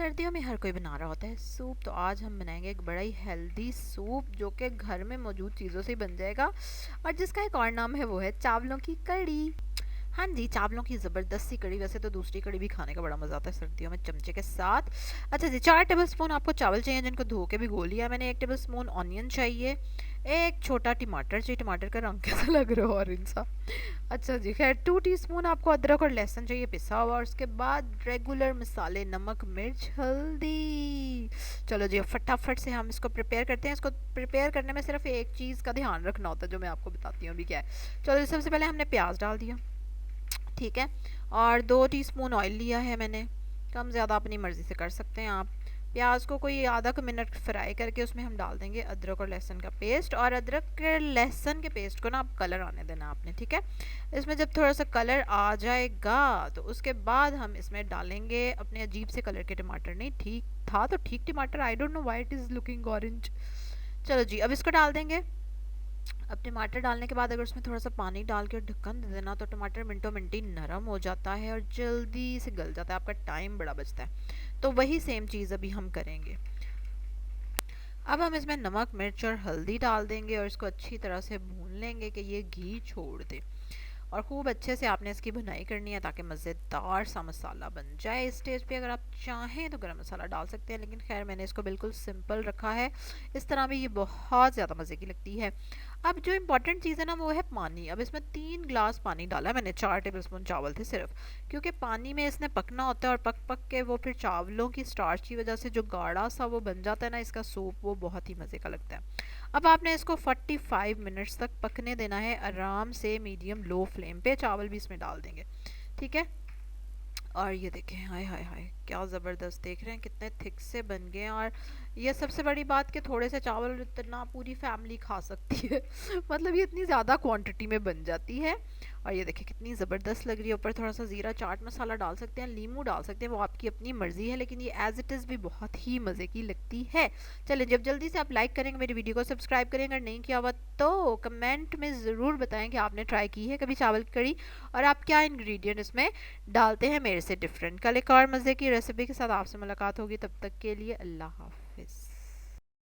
सर्दियों में हर कोई बना रहा होता है सूप। तो आज हम बनाएंगे एक बड़ा ही हेल्दी सूप जो कि घर में मौजूद चीज़ों से ही बन जाएगा और जिसका एक और नाम है वो है चावलों की कड़ी। हाँ जी, चावलों की ज़बरदस्त सी कड़ी। वैसे तो दूसरी कड़ी भी खाने का बड़ा मज़ा आता है सर्दियों में चमचे के साथ। अच्छा जी, 4 टेबल स्पून आपको चावल चाहिए जिनको धो के भिगो लिया मैंने। 1 टेबल स्पून ऑनियन चाहिए। एक छोटा टमाटर चाहिए। टमाटर का रंग कैसा लग रहा है ऑरेंज सा। अच्छा जी, खैर 2 टीस्पून आपको अदरक और लहसुन चाहिए पिसा हुआ। और उसके बाद रेगुलर मसाले, नमक, मिर्च, हल्दी। चलो जी, अब फटाफट से हम इसको प्रिपेयर करते हैं। इसको प्रिपेयर करने में सिर्फ एक चीज़ का ध्यान रखना होता है जो मैं आपको बताती हूँ अभी क्या है। चलो जी, सबसे पहले हमने प्याज डाल दिया, ठीक है। और 2 टीस्पून ऑयल लिया है मैंने। कम ज़्यादा अपनी मर्ज़ी से कर सकते हैं आप। प्याज को कोई आधा का मिनट फ्राई करके उसमें हम डाल देंगे अदरक और लहसुन का पेस्ट। और अदरक के लहसुन के पेस्ट को ना आप कलर आने देना आपने, ठीक है। इसमें जब थोड़ा सा कलर आ जाएगा तो उसके बाद हम इसमें डालेंगे अपने अजीब से कलर के टमाटर। नहीं, ठीक था तो ठीक टमाटर, I don't know why it is looking orange. चलो जी, अब इसको डाल देंगे। अब टमाटर डालने के बाद अगर उसमें थोड़ा सा पानी डाल के ढक्कन दे देना तो टमाटर मिनटों मिनटी नरम हो जाता है और जल्दी से गल जाता है, आपका टाइम बड़ा बचता है। तो वही सेम चीज़ अभी हम करेंगे। अब हम इसमें नमक, मिर्च और हल्दी डाल देंगे और इसको अच्छी तरह से भून लेंगे कि ये घी छोड़ दे। और खूब अच्छे से आपने इसकी भुनाई करनी है ताकि मज़ेदार सा मसाला बन जाए। इस स्टेज पे अगर आप चाहें तो गरम मसाला डाल सकते हैं, लेकिन खैर मैंने इसको बिल्कुल सिंपल रखा है। इस तरह भी ये बहुत ज़्यादा मज़े की लगती है। अब जो इम्पॉर्टेंट चीज़ है ना वो है पानी। अब इसमें 3 ग्लास पानी डाला है मैंने। 4 टेबल स्पून चावल थे सिर्फ, क्योंकि पानी में इसने पकना होता है और पक पक के वो फिर चावलों की स्टार्च की वजह से जो गाढ़ा सा वो बन जाता है ना इसका सूप, वो बहुत ही मज़े का लगता है। अब आपने इसको 45 मिनट्स तक पकने देना है आराम से, मीडियम लो फ्लेम पे। चावल भी इसमें डाल देंगे, ठीक है। और ये देखें, हाय हाय हाय, क्या ज़बरदस्त, देख रहे हैं कितने थिक से बन गए हैं। और ये सबसे बड़ी बात कि थोड़े से चावल इतना पूरी फैमिली खा सकती है मतलब ये इतनी ज़्यादा क्वांटिटी में बन जाती है। और ये देखिए कितनी ज़बरदस्त लग रही है। ऊपर थोड़ा सा ज़ीरा चाट मसाला डाल सकते हैं, नींबू डाल सकते हैं, वो आपकी अपनी मर्ज़ी है, लेकिन ये एज़ इट इज़ भी बहुत ही मज़े की लगती है। चलिए, जब जल्दी से आप लाइक करेंगे, मेरी वीडियो को सब्सक्राइब करेंगे, अगर नहीं किया हुआ तो कमेंट में ज़रूर बताएं कि आपने ट्राई की है कभी चावल की कड़ी और आप क्या इंग्रेडिएंट इसमें डालते हैं मेरे से डिफरेंट। कल एक और मज़े की रेसिपी के साथ आपसे मुलाकात होगी, तब तक के लिए अल्लाह हाफ़िज़।